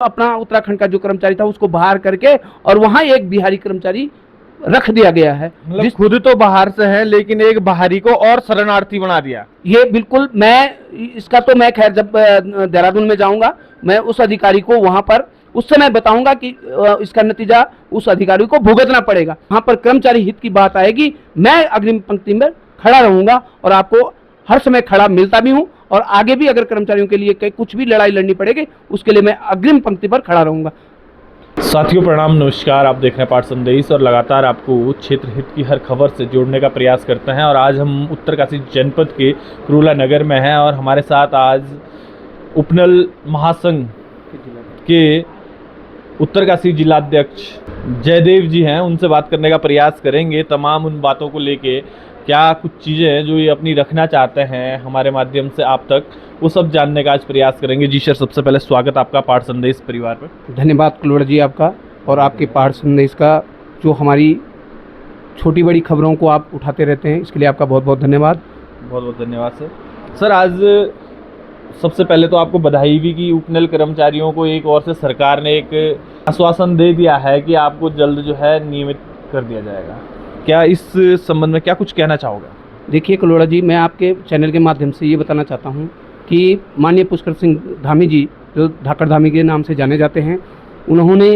अपना उत्तराखंड का जो कर्मचारी था उसको बाहर करके और वहां एक बिहारी कर्मचारी रख दिया गया है। मतलब खुद तो बाहर से है लेकिन एक बाहरी को और शरणार्थी बना दिया। ये बिल्कुल, मैं इसका तो मैं खैर जब देहरादून में जाऊंगा मैं उस अधिकारी को वहां पर उस समय बताऊंगा कि इसका नतीजा उस अधिकारी को भुगतना पड़ेगा। वहां पर कर्मचारी हित की बात आएगी, मैं अग्रिम पंक्ति में खड़ा रहूंगा और आपको हर समय खड़ा मिलता भी हूं और आगे भी अगर कर्मचारियों के लिए कुछ भी लड़ाई लड़नी पड़ेगी उसके लिए मैं अग्रिम पंक्ति पर खड़ा रहूंगा। साथियों प्रणाम, नमस्कार। आप देख रहे हैं पाठ संदेश और लगातार आपको क्षेत्र हित की हर खबर से जोड़ने का प्रयास करते हैं। और आज हम उत्तरकाशी जनपद के कुरुला नगर में हैं और हमारे साथ आज उपनल महासंघ के उत्तरकाशी जिलाध्यक्ष जयदेव जी हैं। उनसे बात करने का प्रयास करेंगे, तमाम उन बातों को लेके क्या कुछ चीज़ें हैं जो ये अपनी रखना चाहते हैं हमारे माध्यम से आप तक, वो सब जानने का आज प्रयास करेंगे। जी सर, सबसे पहले स्वागत आपका पाठ संदेश परिवार पर। धन्यवाद कुलवड़ जी आपका और आपके पाठ संदेश का, जो हमारी छोटी बड़ी खबरों को आप उठाते रहते हैं, इसके लिए आपका बहुत बहुत धन्यवाद। बहुत बहुत धन्यवाद सर। सर, आज सबसे पहले तो आपको बधाई भी कि उपनल कर्मचारियों को एक ओर से सरकार ने एक आश्वासन दे दिया है कि आपको जल्द जो है नियमित कर दिया जाएगा। क्या इस संबंध में क्या कुछ कहना चाहोगे? देखिए कुलवड़ जी, मैं आपके चैनल के माध्यम से ये बताना चाहता हूँ कि माननीय पुष्कर सिंह धामी जी, जो धाकड़ धामी के नाम से जाने जाते हैं, उन्होंने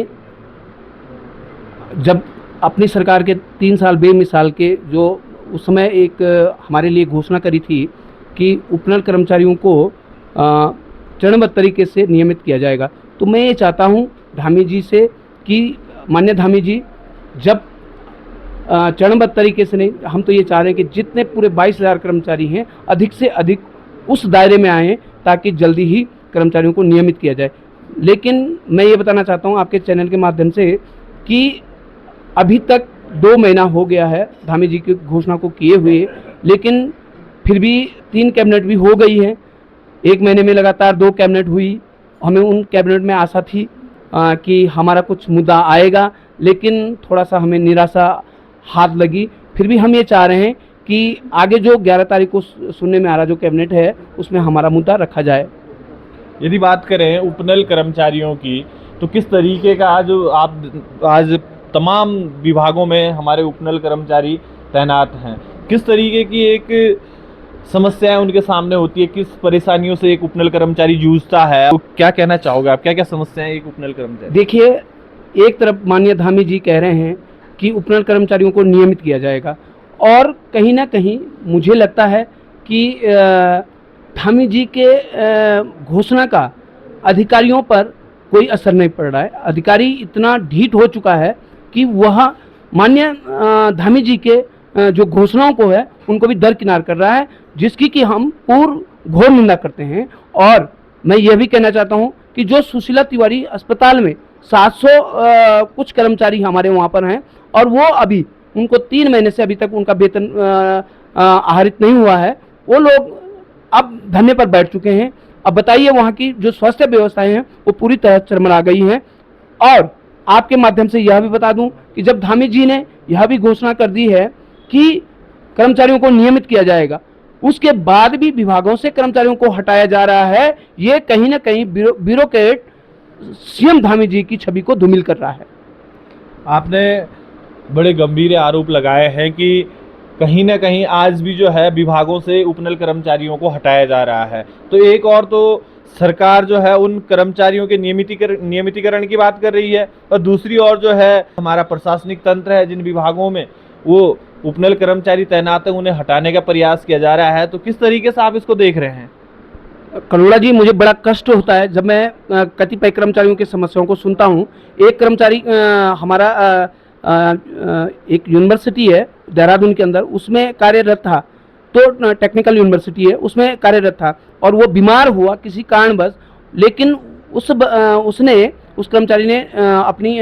जब अपनी सरकार के 3 साल बेमिसाल के जो उस समय एक हमारे लिए घोषणा करी थी कि उपनल कर्मचारियों को चरणबद्ध तरीके से नियमित किया जाएगा, तो मैं ये चाहता हूँ धामी जी से कि माननीय धामी जी, जब चरणबद्ध तरीके से नहीं, हम तो ये चाह रहे हैं कि जितने पूरे 22,000 कर्मचारी हैं अधिक से अधिक उस दायरे में आएँ ताकि जल्दी ही कर्मचारियों को नियमित किया जाए। लेकिन मैं ये बताना चाहता हूँ आपके चैनल के माध्यम से कि अभी तक 2 महीना हो गया है धामी जी की घोषणा को किए हुए, लेकिन फिर भी 3 कैबिनेट भी हो गई है। 1 महीने में लगातार 2 कैबिनेट हुई। हमें उन कैबिनेट में आशा थी कि हमारा कुछ मुद्दा आएगा, लेकिन थोड़ा सा हमें निराशा हाथ लगी। फिर भी हम ये चाह रहे हैं कि आगे जो 11 तारीख को सुनने में आ रहा जो कैबिनेट है उसमें हमारा मुद्दा रखा जाए। यदि बात करें उपनल कर्मचारियों की, तो किस तरीके का आज तमाम विभागों में हमारे उपनल कर्मचारी तैनात हैं, किस तरीके की एक समस्याएं उनके सामने होती है, किस परेशानियों से एक उपनल कर्मचारी जूझता है, तो क्या कहना चाहोगे आप? क्या क्या समस्याएं एक उपनल कर्मचारी? देखिए, एक तरफ माननीय धामी जी कह रहे हैं कि उपनल कर्मचारियों को नियमित किया जाएगा और कहीं ना कहीं मुझे लगता है कि धामी जी के घोषणा का अधिकारियों पर कोई असर नहीं पड़ रहा है। अधिकारी इतना ढीठ हो चुका है कि वह माननीय धामी जी के जो घोषणाओं को है उनको भी दरकिनार कर रहा है, जिसकी कि हम पूर्ण घोर निंदा करते हैं। और मैं यह भी कहना चाहता हूं कि जो सुशीला तिवारी अस्पताल में 700 कुछ कर्मचारी हमारे वहां पर हैं और वो अभी उनको 3 महीने से अभी तक उनका वेतन आहरित नहीं हुआ है, वो लोग अब धरने पर बैठ चुके हैं। अब बताइए, वहाँ की जो स्वास्थ्य व्यवस्थाएं हैं वो पूरी तरह चरमरा गई हैं। और आपके माध्यम से यह भी बता दूं कि जब धामी जी ने यह भी घोषणा कर दी है कि कर्मचारियों को नियमित किया जाएगा, उसके बाद भी विभागों से कर्मचारियों को हटाया जा रहा है। ये कहीं ना कहीं ब्यूरोक्रेट सीएम धामी जी की छवि को धूमिल कर रहा है। आपने बड़े गंभीर आरोप लगाए हैं कि कहीं ना कहीं आज भी जो है विभागों से उपनल कर्मचारियों को हटाया जा रहा है। तो एक और तो सरकार जो है उन कर्मचारियों के नियमितीकरण की बात कर रही है और दूसरी ओर जो है हमारा प्रशासनिक तंत्र है, जिन विभागों में वो उपनल कर्मचारी तैनात है उन्हें हटाने का प्रयास किया जा रहा है। तो किस तरीके से आप इसको देख रहे हैं? करुणा जी, मुझे बड़ा कष्ट होता है जब मैं कतिपय कर्मचारियों की समस्याओं को सुनता हूं। एक कर्मचारी हमारा एक यूनिवर्सिटी है देहरादून के अंदर, उसमें कार्यरत था, तो टेक्निकल यूनिवर्सिटी है, उसमें कार्यरत था और वो बीमार हुआ किसी कारणवश। लेकिन उस कर्मचारी ने अपनी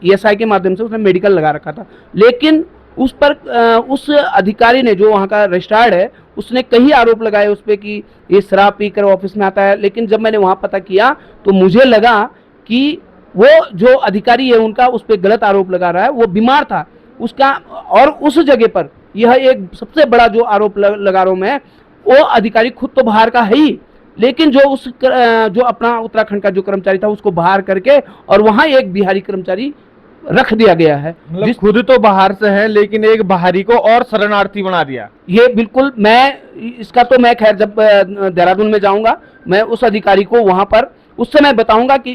ईएसआई के माध्यम से उसने मेडिकल लगा रखा था, लेकिन उस पर उस अधिकारी ने, जो वहाँ का रजिस्ट्रार्ड है, उसने कई आरोप लगाए उस पर कि ये शराब पीकर ऑफिस में आता है। लेकिन जब मैंने वहाँ पता किया तो मुझे लगा कि वो जो अधिकारी है उनका उस पर गलत आरोप लगा रहा है। वो बीमार था उसका, और उस जगह पर यह एक सबसे बड़ा जो आरोप लगा रहा हूँ मैं, वो अधिकारी खुद तो बाहर का है ही, लेकिन जो अपना उत्तराखंड का जो कर्मचारी था उसको बाहर करके और वहाँ एक बिहारी कर्मचारी रख दिया गया है। मतलब खुद तो बाहर से है लेकिन एक बाहरी को और शरणार्थी बना दिया। ये बिल्कुल, इसका तो मैं खैर जब देहरादून में जाऊंगा मैं उस अधिकारी को वहां पर उस समय बताऊंगा कि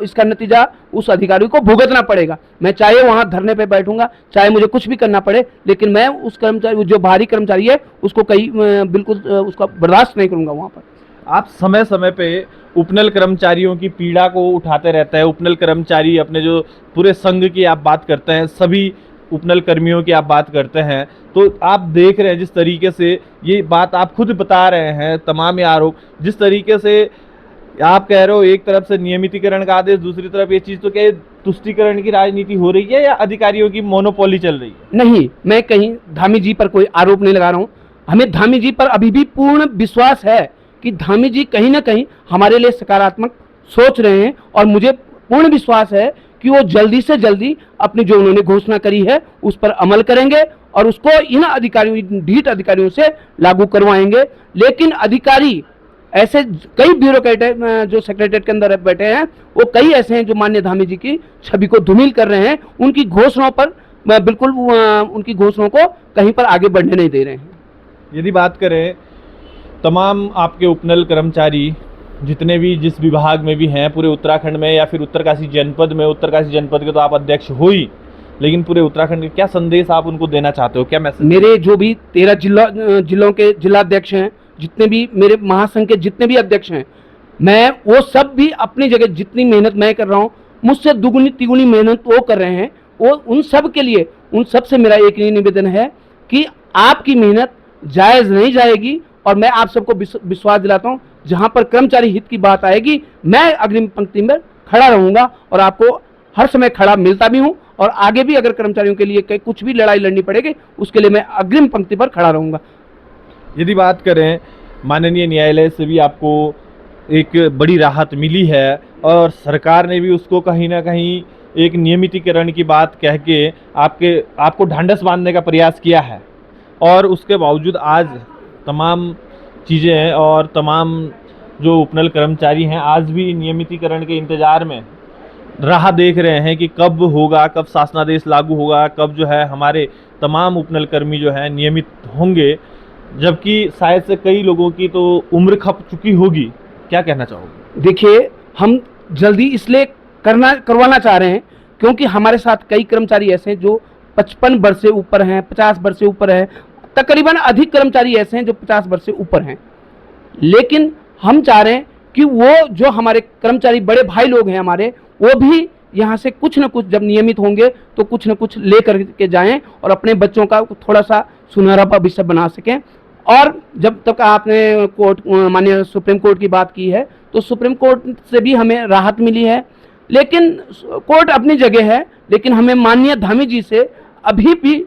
इसका नतीजा उस अधिकारी को भुगतना पड़ेगा। मैं चाहे वहां धरने पे बैठूंगा, चाहे मुझे कुछ भी करना पड़े, लेकिन मैं उस कर्मचारी, जो बाहरी कर्मचारी है, उसको कहीं बिल्कुल उसका बर्दाश्त नहीं करूंगा वहां पर। आप समय समय पे उपनल कर्मचारियों की पीड़ा को उठाते रहते हैं। उपनल कर्मचारी अपने जो पूरे संघ की आप बात करते हैं, सभी उपनल कर्मियों की आप बात करते हैं, तो आप देख रहे हैं जिस तरीके से ये बात आप खुद बता रहे हैं, तमाम ये आरोप, जिस तरीके से आप कह रहे हो एक तरफ से नियमितीकरण का आदेश, दूसरी तरफ ये चीज़, तो क्या तुष्टीकरण की राजनीति हो रही है या अधिकारियों की मोनोपोली चल रही है? नहीं, मैं कहीं धामी जी पर कोई आरोप नहीं लगा रहा हूँ। हमें धामी जी पर अभी भी पूर्ण विश्वास है कि धामी जी कहीं ना कहीं हमारे लिए सकारात्मक सोच रहे हैं और मुझे पूर्ण विश्वास है कि वो जल्दी से जल्दी अपनी जो उन्होंने घोषणा करी है उस पर अमल करेंगे और उसको इन अधिकारियों, ढीठ अधिकारियों से लागू करवाएंगे। लेकिन अधिकारी ऐसे कई ब्यूरोक्रेट जो सेक्रेटरीट के अंदर बैठे हैं, वो कई ऐसे हैं जो माननीय धामी जी की छवि को धूमिल कर रहे हैं। उनकी घोषणाओं पर बिल्कुल उनकी घोषणाओं को कहीं पर आगे बढ़ने नहीं दे रहे हैं। यदि बात करें तमाम आपके उपनल कर्मचारी जितने भी जिस विभाग में भी हैं पूरे उत्तराखंड में या फिर उत्तरकाशी जनपद में, उत्तरकाशी जनपद के तो आप अध्यक्ष हो ही, लेकिन पूरे उत्तराखंड के क्या संदेश आप उनको देना चाहते हो, क्या मैसेज? मेरे जो भी 13 जिलों के जिलाध्यक्ष हैं, जितने भी मेरे महासंघ के जितने भी अध्यक्ष हैं, मैं वो सब भी अपनी जगह जितनी मेहनत मैं कर रहा हूँ, मुझसे दुगुनी तिगुनी मेहनत वो कर रहे हैं। वो उन सब के लिए, उन सब से मेरा एक ही निवेदन है कि आपकी मेहनत जायज़ नहीं जाएगी और मैं आप सबको विश्वास दिलाता हूँ, जहाँ पर कर्मचारी हित की बात आएगी मैं अग्रिम पंक्ति में खड़ा रहूँगा और आपको हर समय खड़ा मिलता भी हूँ और आगे भी अगर कर्मचारियों के लिए कुछ भी लड़ाई लड़नी पड़ेगी उसके लिए मैं अग्रिम पंक्ति पर खड़ा रहूँगा। यदि बात करें माननीय न्यायालय से भी आपको एक बड़ी राहत मिली है और सरकार ने भी उसको कहीं ना कहीं एक नियमितीकरण की बात कह के आपको ढांढस बांधने का प्रयास किया है, और उसके बावजूद आज तमाम चीज़ें हैं और तमाम जो उपनल कर्मचारी हैं आज भी नियमितीकरण के इंतज़ार में राह देख रहे हैं कि कब होगा, कब शासनादेश लागू होगा, कब जो है हमारे तमाम उपनल कर्मी जो है नियमित होंगे, जबकि शायद से कई लोगों की तो उम्र खप चुकी होगी। क्या कहना चाहोगे? देखिए, हम जल्दी इसलिए करवाना चाह रहे हैं क्योंकि हमारे साथ कई कर्मचारी ऐसे हैं जो 55 वर्ष से ऊपर हैं, 50 वर्ष से ऊपर हैं, तकरीबन अधिक कर्मचारी ऐसे हैं जो 50 वर्ष से ऊपर हैं। लेकिन हम चाह रहे हैं कि वो जो हमारे कर्मचारी बड़े भाई लोग हैं हमारे, वो भी यहाँ से कुछ न कुछ जब नियमित होंगे तो कुछ न कुछ ले करके जाएं और अपने बच्चों का थोड़ा सा सुनहरा भविष्य बना सकें। और जब तक आपने कोर्ट, माननीय सुप्रीम कोर्ट की बात की है, तो सुप्रीम कोर्ट से भी हमें राहत मिली है, लेकिन कोर्ट अपनी जगह है, लेकिन हमें माननीय धामी जी से अभी भी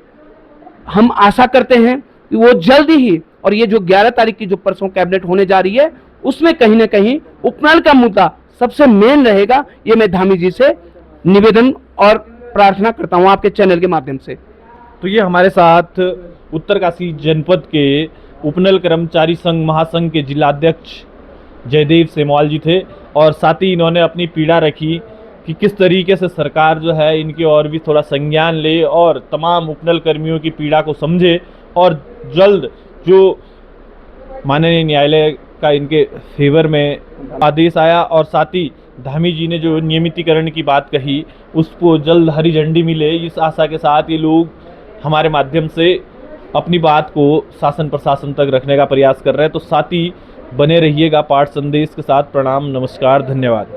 हम आशा करते हैं कि वो जल्दी ही, और ये जो 11 तारीख की जो परसों कैबिनेट होने जा रही है उसमें कहीं ना कहीं उपनल का मुद्दा सबसे मेन रहेगा। ये मैं धामी जी से निवेदन और प्रार्थना करता हूँ आपके चैनल के माध्यम से। तो ये हमारे साथ उत्तरकाशी जनपद के उपनल कर्मचारी संघ महासंघ के जिलाध्यक्ष जयदेव सेमवाल जी थे, और साथ ही इन्होंने अपनी पीड़ा रखी कि किस तरीके से सरकार जो है इनकी और भी थोड़ा संज्ञान ले और तमाम उपनल कर्मियों की पीड़ा को समझे और जल्द जो माननीय न्यायालय का इनके फेवर में आदेश आया और साथ ही धामी जी ने जो नियमितीकरण की बात कही उसको जल्द हरी झंडी मिले, इस आशा के साथ ये लोग हमारे माध्यम से अपनी बात को शासन प्रशासन तक रखने का प्रयास कर रहे हैं। तो साथ ही बने रहिएगा पाठ संदेश के साथ। प्रणाम, नमस्कार, धन्यवाद।